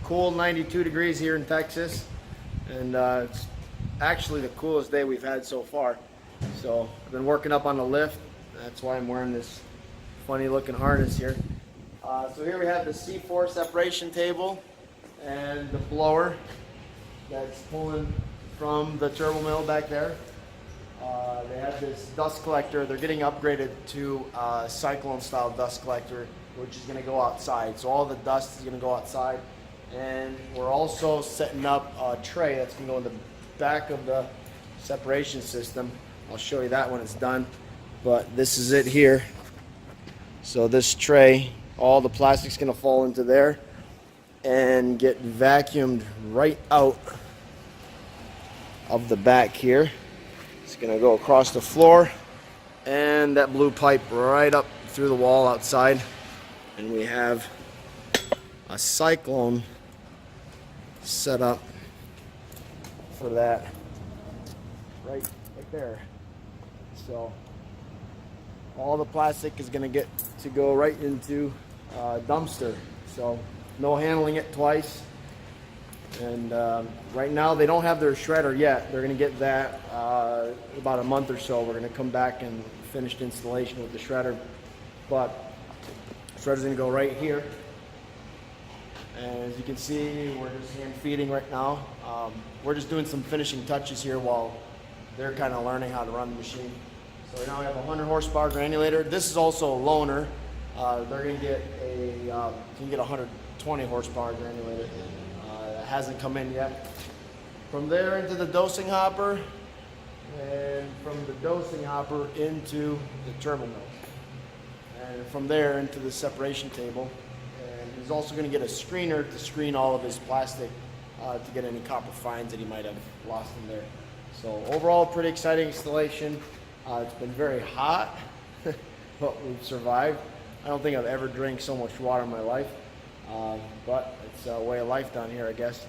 cool 92 degrees here in Texas, and it's actually the coolest day we've had so far. So I've been working up on the lift. That's why I'm wearing this funny looking harness here. So here we have the C4 separation table and the blower that's pulling from the turbo mill back there. They have this dust collector. They're getting upgraded to a cyclone style dust collector, which is going to go outside. So all the dust is going to go outside. And we're also setting up a tray that's going to go in the back of the separation system. I'll show you that when it's done. But this is it here. So this tray, all the plastic's going to fall into there and get vacuumed right out of the back here. It's going to go across the floor and that blue pipe right up through the wall outside. And we have a cyclone set up for that right there. So all the plastic is going to get to go right into a dumpster. So no handling it twice. And right now they don't have their shredder yet. They're going to get that about a month or so. We're going to come back and finish the installation with the shredder. But the shredder's going to go right here. And as you can see, we're just hand feeding right now. We're just doing some finishing touches here while they're kind of learning how to run the machine. So now we have a 100 horsepower granulator. This is also a loaner. They're going to get a 120 horsepower granulator. That hasn't come in yet. From there into the dosing hopper, and from the dosing hopper into the turbo mill. And from there into the separation table. And he's also going to get a screener to screen all of his plastic to get any copper fines that he might have lost in there. So overall, pretty exciting installation. It's been very hot, but we've survived. I don't think I've ever drank so much water in my life, but it's a way of life down here, I guess.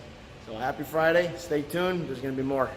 So happy Friday. Stay tuned. There's going to be more.